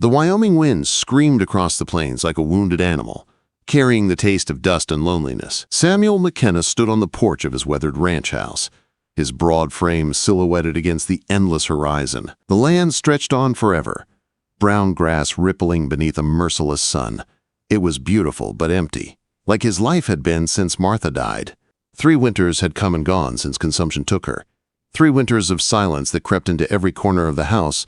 The Wyoming wind screamed across the plains like a wounded animal, carrying the taste of dust and loneliness. Samuel McKenna stood on the porch of his weathered ranch house, his broad frame silhouetted against the endless horizon. The land stretched on forever, brown grass rippling beneath a merciless sun. It was beautiful but empty, like his life had been since Martha died. 3 winters had come and gone since consumption took her. 3 winters of silence that crept into every corner of the house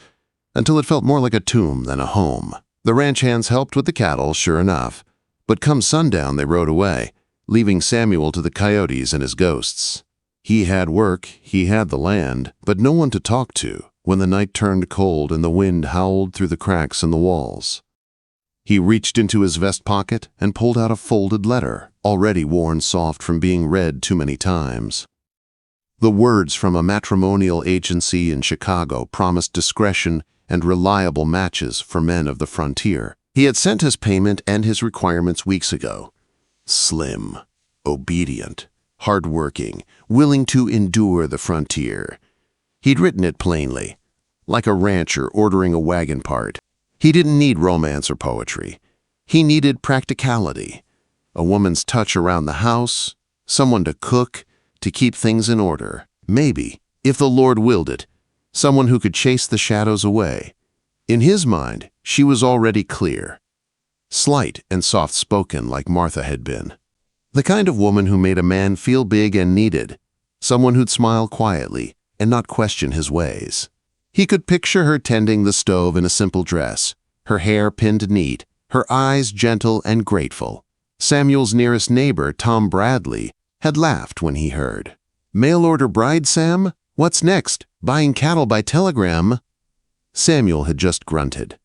until it felt more like a tomb than a home. The ranch hands helped with the cattle, sure enough, but come sundown they rode away, leaving Samuel to the coyotes and his ghosts. He had work, he had the land, but no one to talk to when the night turned cold and the wind howled through the cracks in the walls. He reached into his vest pocket and pulled out a folded letter, already worn soft from being read too many times. The words from a matrimonial agency in Chicago promised discretion and reliable matches for men of the frontier. He had sent his payment and his requirements weeks ago. Slim, obedient, hard-working, willing to endure the frontier. He'd written it plainly, like a rancher ordering a wagon part. He didn't need romance or poetry. He needed practicality, a woman's touch around the house, someone to cook, to keep things in order. Maybe, if the Lord willed it, someone who could chase the shadows away. In his mind, she was already clear, slight and soft-spoken like Martha had been. The kind of woman who made a man feel big and needed, someone who'd smile quietly and not question his ways. He could picture her tending the stove in a simple dress, her hair pinned neat, her eyes gentle and grateful. Samuel's nearest neighbor, Tom Bradley, had laughed when he heard. "Mail-order bride, Sam? What's next? Buying cattle by telegram?" Samuel had just grunted.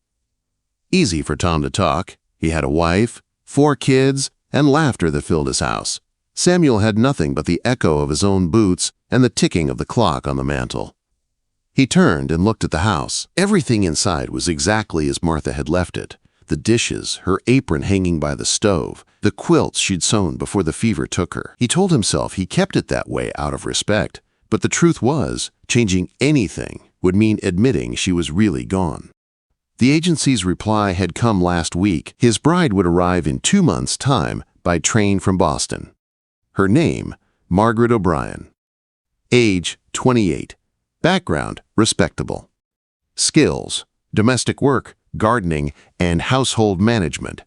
Easy for Tom to talk. He had a wife, 4 kids, and laughter that filled his house. Samuel had nothing but the echo of his own boots and the ticking of the clock on the mantel. He turned and looked at the house. Everything inside was exactly as Martha had left it. The dishes, her apron hanging by the stove, the quilts she'd sewn before the fever took her. He told himself he kept it that way out of respect, but the truth was, changing anything would mean admitting she was really gone. The agency's reply had come last week. His bride would arrive in 2 months' time by train from Boston. Her name, Margaret O'Brien. Age, 28. Background, respectable. Skills, domestic work, gardening, and household management.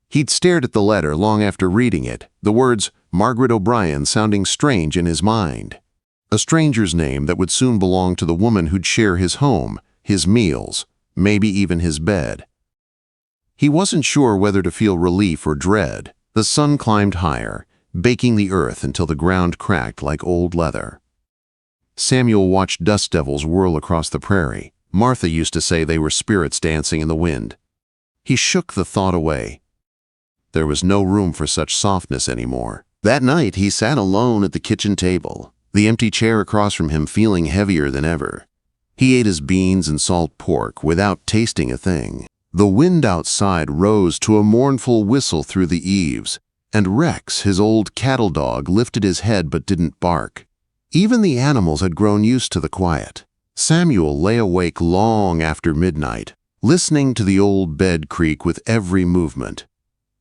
He'd stared at the letter long after reading it, the words Margaret O'Brien sounding strange in his mind. A stranger's name that would soon belong to the woman who'd share his home, his meals, maybe even his bed. He wasn't sure whether to feel relief or dread. The sun climbed higher, baking the earth until the ground cracked like old leather. Samuel watched dust devils whirl across the prairie. Martha used to say they were spirits dancing in the wind. He shook the thought away. There was no room for such softness anymore. That night he sat alone at the kitchen table, the empty chair across from him feeling heavier than ever. He ate his beans and salt pork without tasting a thing. The wind outside rose to a mournful whistle through the eaves, and Rex, his old cattle dog, lifted his head but didn't bark. Even the animals had grown used to the quiet. Samuel lay awake long after midnight, listening to the old bed creak with every movement.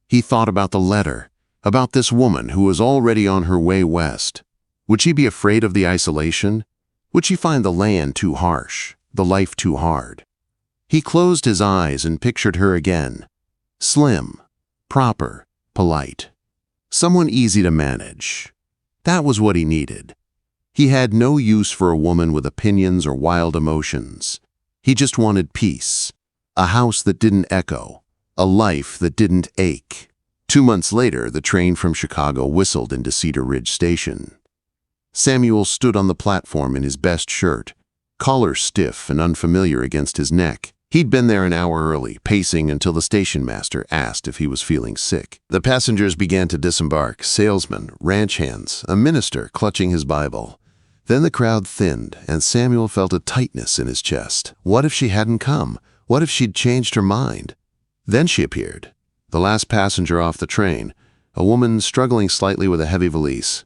He thought about the letter, about this woman who was already on her way west. Would she be afraid of the isolation? Would she find the land too harsh, the life too hard? He closed his eyes and pictured her again. Slim, proper, polite. Someone easy to manage. That was what he needed. He had no use for a woman with opinions or wild emotions. He just wanted peace, a house that didn't echo, a life that didn't ache. 2 months later, the train from Chicago whistled into Cedar Ridge Station. Samuel stood on the platform in his best shirt, collar stiff and unfamiliar against his neck. He'd been there an hour early, pacing until the station master asked if he was feeling sick. The passengers began to disembark, salesmen, ranch hands, a minister clutching his Bible. Then the crowd thinned, and Samuel felt a tightness in his chest. What if she hadn't come? What if she'd changed her mind? Then she appeared, the last passenger off the train, a woman struggling slightly with a heavy valise.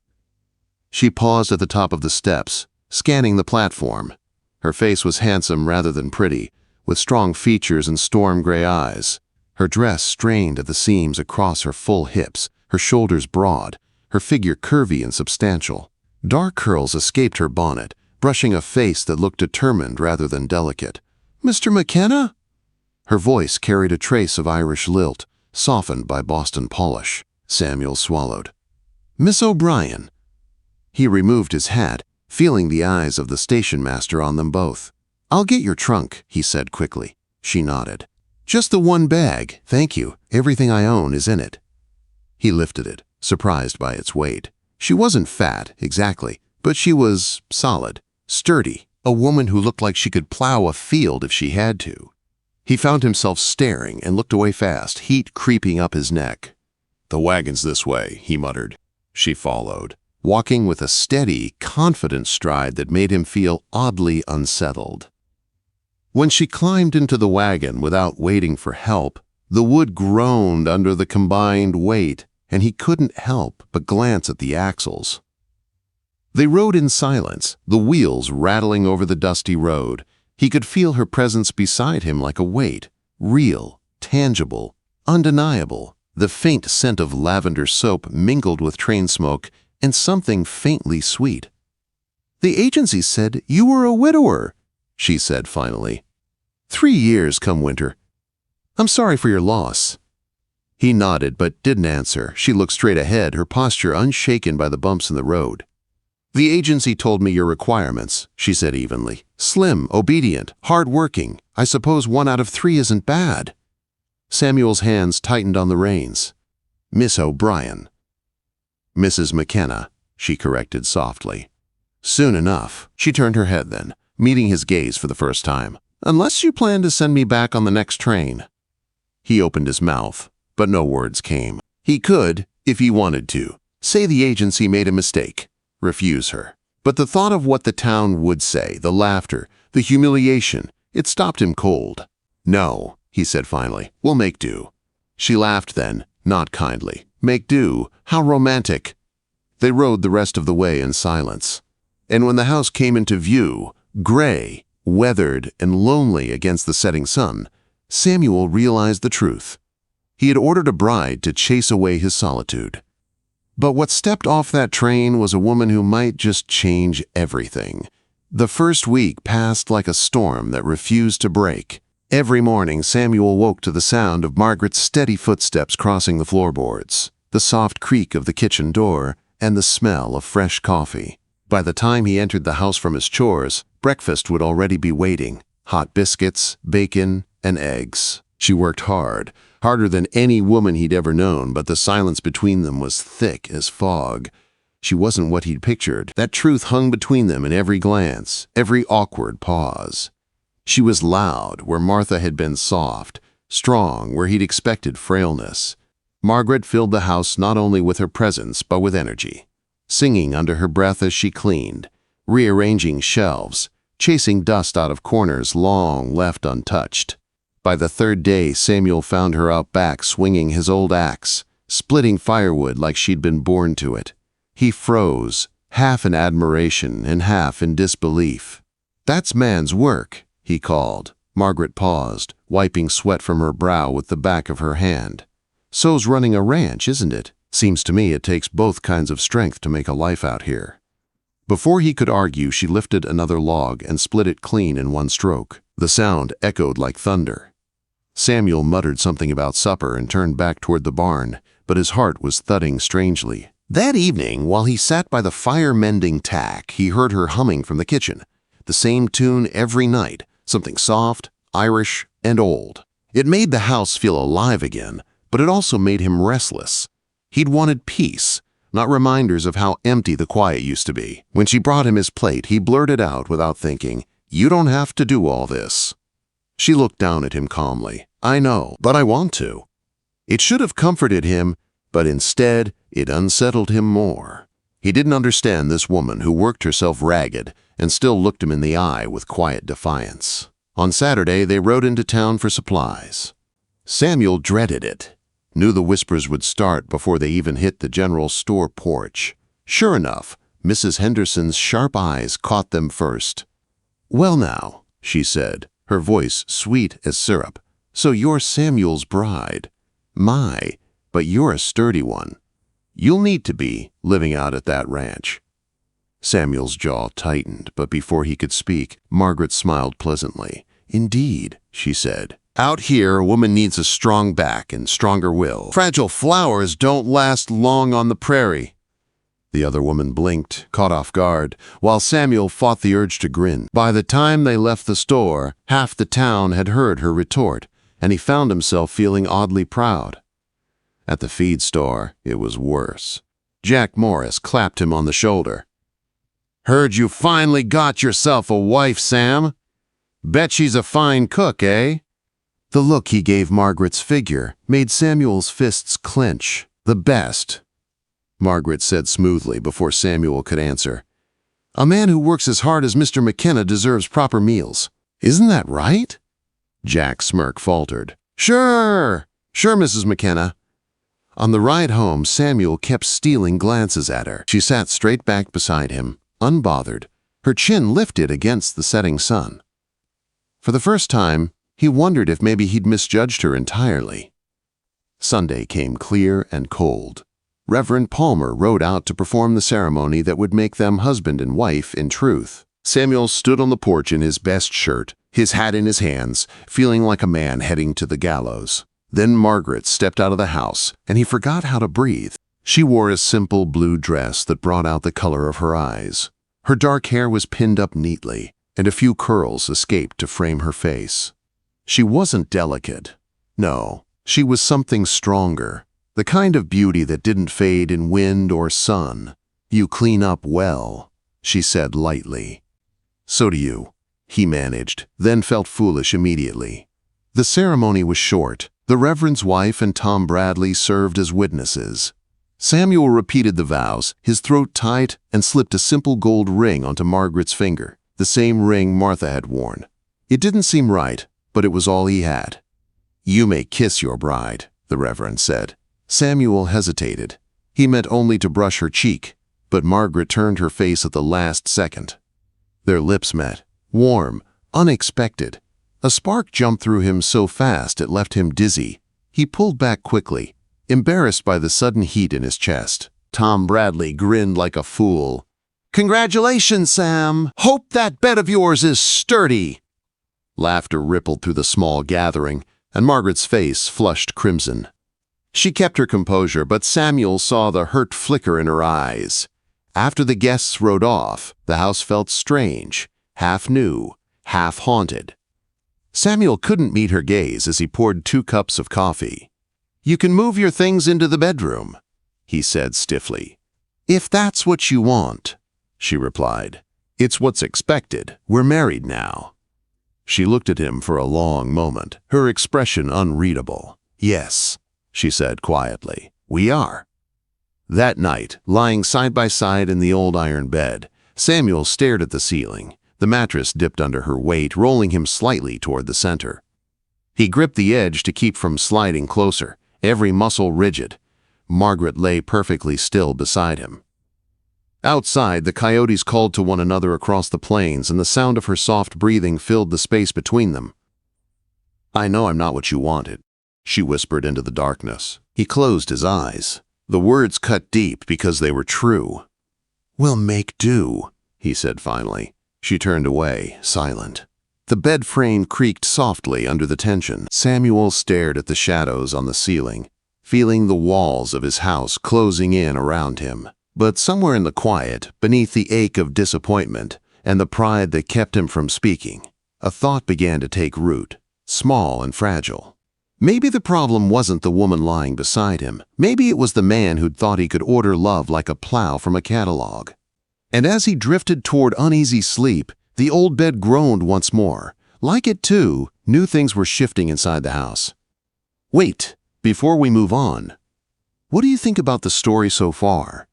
She paused at the top of the steps, scanning the platform. Her face was handsome rather than pretty, with strong features and storm-gray eyes. Her dress strained at the seams across her full hips, her shoulders broad, her figure curvy and substantial. Dark curls escaped her bonnet, brushing a face that looked determined rather than delicate. "Mr. McKenna?" Her voice carried a trace of Irish lilt, softened by Boston polish. Samuel swallowed. "Miss O'Brien." He removed his hat, feeling the eyes of the station master on them both. "I'll get your trunk," he said quickly. She nodded. "Just the one bag, thank you. Everything I own is in it." He lifted it, surprised by its weight. She wasn't fat, exactly, but she was solid, sturdy, a woman who looked like she could plow a field if she had to. He found himself staring and looked away fast, heat creeping up his neck. "The wagon's this way," he muttered. She followed, walking with a steady, confident stride that made him feel oddly unsettled. When she climbed into the wagon without waiting for help, the wood groaned under the combined weight, and he couldn't help but glance at the axles. They rode in silence, the wheels rattling over the dusty road. He could feel her presence beside him like a weight, real, tangible, undeniable. The faint scent of lavender soap mingled with train smoke and something faintly sweet. "The agency said you were a widower," she said finally. 3 years come winter. I'm sorry for your loss." He nodded but didn't answer. She looked straight ahead, her posture unshaken by the bumps in the road. "The agency told me your requirements," she said evenly. "Slim, obedient, hard-working. I suppose 1 out of 3 isn't bad." Samuel's hands tightened on the reins. "Miss O'Brien." "Mrs. McKenna," she corrected softly. "Soon enough." She turned her head then, meeting his gaze for the first time. "Unless you plan to send me back on the next train." He opened his mouth, but no words came. He could, if he wanted to, say the agency made a mistake, refuse her. But the thought of what the town would say, the laughter, the humiliation, it stopped him cold. "No," he said finally, "we'll make do." She laughed then, not kindly. "Make do? How romantic." They rode the rest of the way in silence. And when the house came into view, gray, weathered, and lonely against the setting sun, Samuel realized the truth. He had ordered a bride to chase away his solitude. But what stepped off that train was a woman who might just change everything. The first week passed like a storm that refused to break. Every morning, Samuel woke to the sound of Margaret's steady footsteps crossing the floorboards, the soft creak of the kitchen door, and the smell of fresh coffee. By the time he entered the house from his chores, breakfast would already be waiting. Hot biscuits, bacon, and eggs. She worked hard, harder than any woman he'd ever known, but the silence between them was thick as fog. She wasn't what he'd pictured. That truth hung between them in every glance, every awkward pause. She was loud where Martha had been soft, strong where he'd expected frailness. Margaret filled the house not only with her presence but with energy, singing under her breath as she cleaned, rearranging shelves, chasing dust out of corners long left untouched. By the 3rd day, Samuel found her out back swinging his old axe, splitting firewood like she'd been born to it. He froze, half in admiration and half in disbelief. "That's man's work," he called. Margaret paused, wiping sweat from her brow with the back of her hand. "So's running a ranch, isn't it? Seems to me it takes both kinds of strength to make a life out here." Before he could argue, she lifted another log and split it clean in one stroke. The sound echoed like thunder. Samuel muttered something about supper and turned back toward the barn, but his heart was thudding strangely. That evening, while he sat by the fire-mending tack, he heard her humming from the kitchen. The same tune every night, something soft, Irish, and old. It made the house feel alive again, but it also made him restless. He'd wanted peace, not reminders of how empty the quiet used to be. When she brought him his plate, he blurted out without thinking, "You don't have to do all this." She looked down at him calmly. "I know, but I want to." It should have comforted him, but instead it unsettled him more. He didn't understand this woman who worked herself ragged and still looked him in the eye with quiet defiance. On Saturday, they rode into town for supplies. Samuel dreaded it, knew the whispers would start before they even hit the general store porch. Sure enough, Mrs. Henderson's sharp eyes caught them first. "Well now," she said, her voice sweet as syrup. "So you're Samuel's bride. My, but you're a sturdy one. You'll need to be, living out at that ranch." Samuel's jaw tightened, but before he could speak, Margaret smiled pleasantly. "Indeed," she said. "Out here, a woman needs a strong back and stronger will. Fragile flowers don't last long on the prairie." The other woman blinked, caught off guard, while Samuel fought the urge to grin. By the time they left the store, half the town had heard her retort, and he found himself feeling oddly proud. At the feed store, it was worse. Jack Morris clapped him on the shoulder. "Heard you finally got yourself a wife, Sam. Bet she's a fine cook, eh?" The look he gave Margaret's figure made Samuel's fists clench. "The best," Margaret said smoothly before Samuel could answer. "A man who works as hard as Mr. McKenna deserves proper meals. Isn't that right?" Jack's smirk faltered. Sure, Mrs. McKenna." On the ride home, Samuel kept stealing glances at her. She sat straight back beside him, unbothered, her chin lifted against the setting sun. For the first time, he wondered if maybe he'd misjudged her entirely. Sunday came clear and cold. Reverend Palmer rode out to perform the ceremony that would make them husband and wife in truth. Samuel stood on the porch in his best shirt, his hat in his hands, feeling like a man heading to the gallows. Then Margaret stepped out of the house, and he forgot how to breathe. She wore a simple blue dress that brought out the color of her eyes. Her dark hair was pinned up neatly, and a few curls escaped to frame her face. She wasn't delicate. No, she was something stronger, the kind of beauty that didn't fade in wind or sun. "You clean up well," she said lightly. "So do you," he managed, then felt foolish immediately. The ceremony was short. The Reverend's wife and Tom Bradley served as witnesses. Samuel repeated the vows, his throat tight, and slipped a simple gold ring onto Margaret's finger, the same ring Martha had worn. It didn't seem right, but it was all he had. "You may kiss your bride," the Reverend said. Samuel hesitated. He meant only to brush her cheek, but Margaret turned her face at the last second. Their lips met, warm, unexpected. A spark jumped through him so fast it left him dizzy. He pulled back quickly, embarrassed by the sudden heat in his chest. Tom Bradley grinned like a fool. "Congratulations, Sam! Hope that bed of yours is sturdy!" Laughter rippled through the small gathering, and Margaret's face flushed crimson. She kept her composure, but Samuel saw the hurt flicker in her eyes. After the guests rode off, the house felt strange, half new, half haunted. Samuel couldn't meet her gaze as he poured 2 cups of coffee. "You can move your things into the bedroom," he said stiffly. "If that's what you want," she replied. "It's what's expected. We're married now." She looked at him for a long moment, her expression unreadable. "Yes," she said quietly, "we are." That night, lying side by side in the old iron bed, Samuel stared at the ceiling. The mattress dipped under her weight, rolling him slightly toward the center. He gripped the edge to keep from sliding closer, every muscle rigid. Margaret lay perfectly still beside him. Outside, the coyotes called to one another across the plains, and the sound of her soft breathing filled the space between them. "I know I'm not what you wanted," she whispered into the darkness. He closed his eyes. The words cut deep because they were true. "We'll make do," he said finally. She turned away, silent. The bed frame creaked softly under the tension. Samuel stared at the shadows on the ceiling, feeling the walls of his house closing in around him. But somewhere in the quiet, beneath the ache of disappointment and the pride that kept him from speaking, a thought began to take root, small and fragile. Maybe the problem wasn't the woman lying beside him. Maybe it was the man who'd thought he could order love like a plow from a catalog. And as he drifted toward uneasy sleep, the old bed groaned once more. Like it too, new things were shifting inside the house. Wait, before we move on, what do you think about the story so far?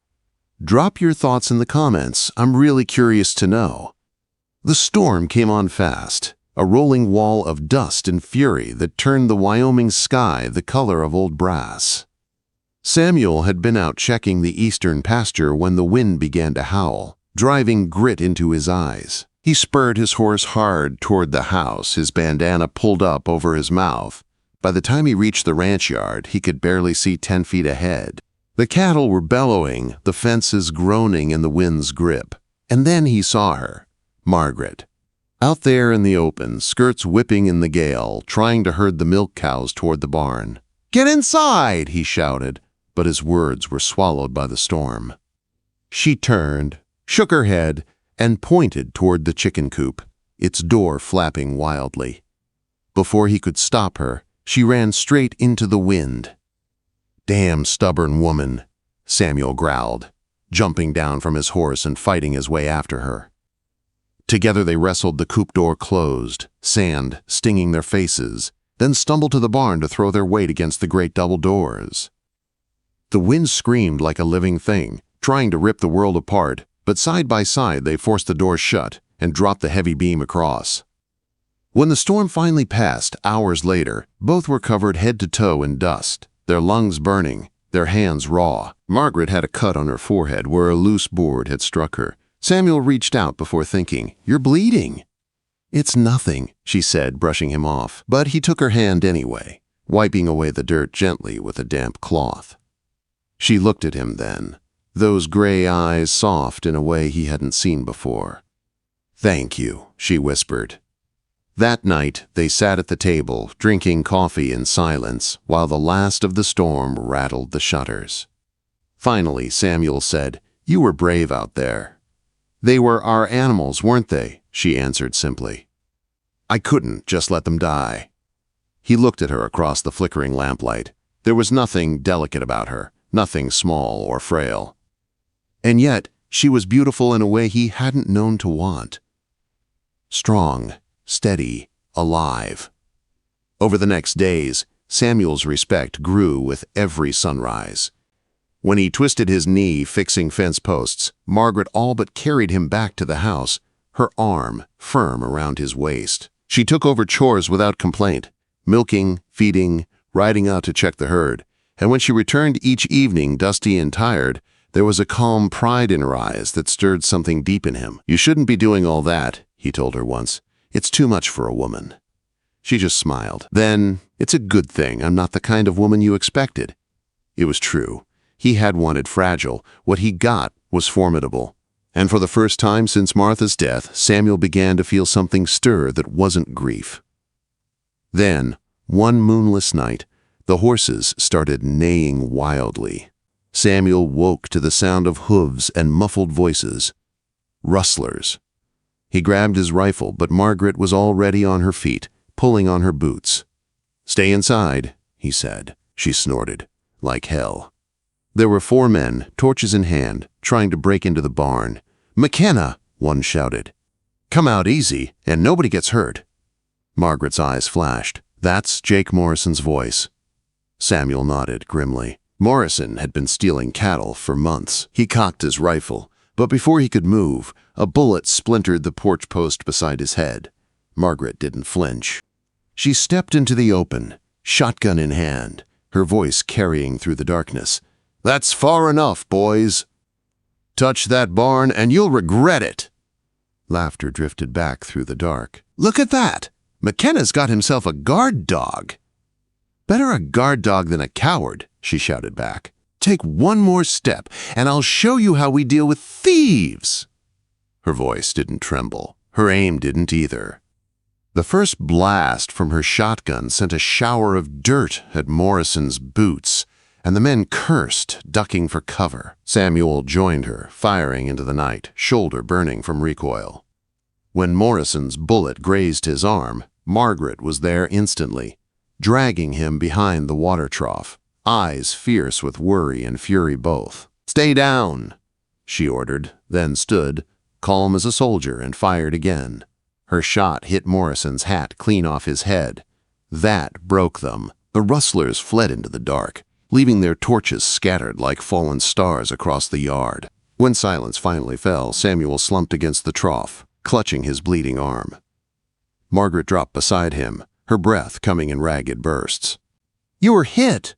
Drop your thoughts in the comments. I'm really curious to know. The storm came on fast, a rolling wall of dust and fury that turned the Wyoming sky the color of old brass. Samuel had been out checking the eastern pasture when the wind began to howl, driving grit into his eyes. He spurred his horse hard toward the house, his bandana pulled up over his mouth. By the time he reached the ranch yard, he could barely see 10 feet ahead. The cattle were bellowing, the fences groaning in the wind's grip. And then he saw her, Margaret. Out there in the open, skirts whipping in the gale, trying to herd the milk cows toward the barn. "Get inside!" he shouted, but his words were swallowed by the storm. She turned, shook her head, and pointed toward the chicken coop, its door flapping wildly. Before he could stop her, she ran straight into the wind. "Damn stubborn woman," Samuel growled, jumping down from his horse and fighting his way after her. Together they wrestled the coop door closed, sand stinging their faces, then stumbled to the barn to throw their weight against the great double doors. The wind screamed like a living thing, trying to rip the world apart, but side by side they forced the doors shut and dropped the heavy beam across. When the storm finally passed, hours later, both were covered head to toe in dust, their lungs burning, their hands raw. Margaret had a cut on her forehead where a loose board had struck her. Samuel reached out before thinking, "You're bleeding." "It's nothing," she said, brushing him off, but he took her hand anyway, wiping away the dirt gently with a damp cloth. She looked at him then, those gray eyes soft in a way he hadn't seen before. "Thank you," she whispered. That night, they sat at the table, drinking coffee in silence, while the last of the storm rattled the shutters. Finally, Samuel said, "You were brave out there." "They were our animals, weren't they?" she answered simply. "I couldn't just let them die." He looked at her across the flickering lamplight. There was nothing delicate about her, nothing small or frail. And yet, she was beautiful in a way he hadn't known to want. Strong, steady, alive. Over the next days, Samuel's respect grew with every sunrise. When he twisted his knee fixing fence posts, Margaret all but carried him back to the house, her arm firm around his waist. She took over chores without complaint, milking, feeding, riding out to check the herd, and when she returned each evening dusty and tired, there was a calm pride in her eyes that stirred something deep in him. "You shouldn't be doing all that," he told her once. "It's too much for a woman." She just smiled. "Then, it's a good thing I'm not the kind of woman you expected." It was true. He had wanted fragile. What he got was formidable. And for the first time since Martha's death, Samuel began to feel something stir that wasn't grief. Then, one moonless night, the horses started neighing wildly. Samuel woke to the sound of hooves and muffled voices. Rustlers. He grabbed his rifle, but Margaret was already on her feet, pulling on her boots. "Stay inside," he said. She snorted. "Like hell." There were 4 men, torches in hand, trying to break into the barn. "McKenna!" one shouted. "Come out easy, and nobody gets hurt." Margaret's eyes flashed. "That's Jake Morrison's voice." Samuel nodded grimly. Morrison had been stealing cattle for months. He cocked his rifle, but before he could move, a bullet splintered the porch post beside his head. Margaret didn't flinch. She stepped into the open, shotgun in hand, her voice carrying through the darkness. "That's far enough, boys. Touch that barn and you'll regret it." Laughter drifted back through the dark. "Look at that! McKenna's got himself a guard dog." "Better a guard dog than a coward," she shouted back. "Take one more step and I'll show you how we deal with thieves." Her voice didn't tremble. Her aim didn't either. The first blast from her shotgun sent a shower of dirt at Morrison's boots, and the men cursed, ducking for cover. Samuel joined her, firing into the night, shoulder burning from recoil. When Morrison's bullet grazed his arm, Margaret was there instantly, dragging him behind the water trough, eyes fierce with worry and fury both. "Stay down," she ordered, then stood, calm as a soldier, and fired again. Her shot hit Morrison's hat clean off his head. That broke them. The rustlers fled into the dark, leaving their torches scattered like fallen stars across the yard. When silence finally fell, Samuel slumped against the trough, clutching his bleeding arm. Margaret dropped beside him, her breath coming in ragged bursts. "You were hit."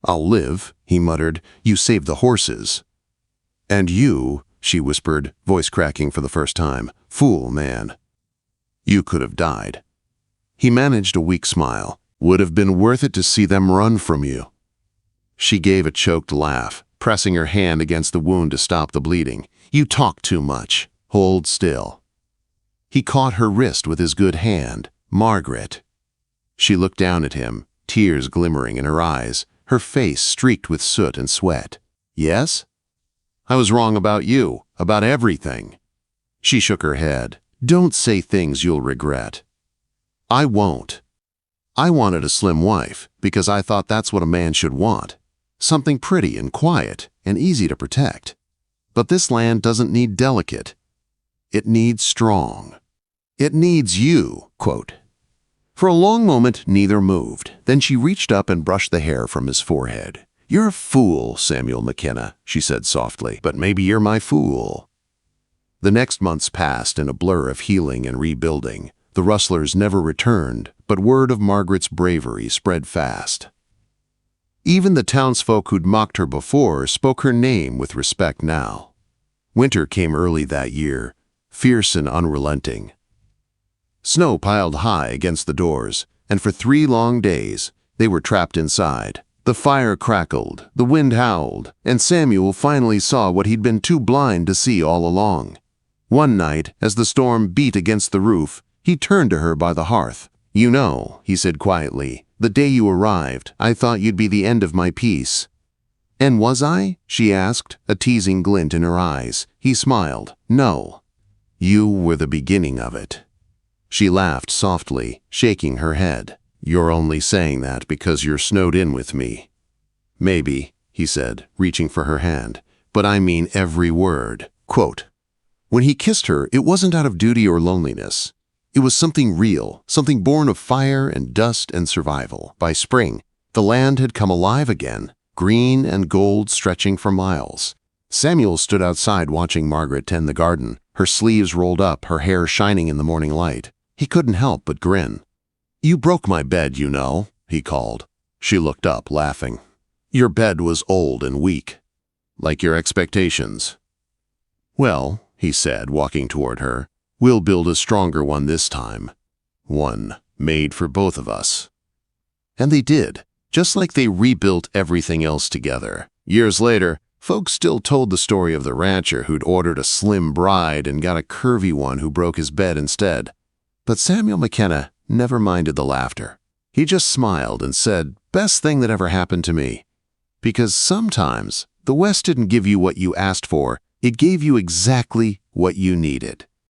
"I'll live," he muttered. "You saved the horses." "And you," she whispered, voice cracking for the first time. Fool, man. You could have died. He managed a weak smile. Would have been worth it to see them run from you. She gave a choked laugh, pressing her hand against the wound to stop the bleeding. You talk too much. Hold still. He caught her wrist with his good hand. Margaret. She looked down at him, tears glimmering in her eyes, her face streaked with soot and sweat. Yes? I was wrong about you, about everything. She shook her head. Don't say things you'll regret. I won't. I wanted a slim wife because I thought that's what a man should want. Something pretty and quiet and easy to protect. But this land doesn't need delicate. It needs strong. It needs you, quote. For a long moment, neither moved. Then she reached up and brushed the hair from his forehead. You're a fool, Samuel McKenna, she said softly, but maybe you're my fool. The next months passed in a blur of healing and rebuilding. The rustlers never returned, but word of Margaret's bravery spread fast. Even the townsfolk who'd mocked her before spoke her name with respect now. Winter came early that year, fierce and unrelenting. Snow piled high against the doors, and for 3 long days they were trapped inside. The fire crackled, the wind howled, and Samuel finally saw what he'd been too blind to see all along. One night, as the storm beat against the roof, he turned to her by the hearth. You know, he said quietly, the day you arrived, I thought you'd be the end of my peace. And was I? She asked, a teasing glint in her eyes. He smiled. No. You were the beginning of it. She laughed softly, shaking her head. You're only saying that because you're snowed in with me. Maybe, he said, reaching for her hand, but I mean every word. Quote, when he kissed her, it wasn't out of duty or loneliness. It was something real, something born of fire and dust and survival. By spring, the land had come alive again, green and gold stretching for miles. Samuel stood outside watching Margaret tend the garden, her sleeves rolled up, her hair shining in the morning light. He couldn't help but grin. You broke my bed, you know, he called. She looked up, laughing. Your bed was old and weak, like your expectations. Well, he said, walking toward her, we'll build a stronger one this time. One made for both of us. And they did, just like they rebuilt everything else together. Years later, folks still told the story of the rancher who'd ordered a slim bride and got a curvy one who broke his bed instead. But Samuel McKenna never minded the laughter. He just smiled and said, best thing that ever happened to me. Because sometimes the West didn't give you what you asked for, it gave you exactly what you needed.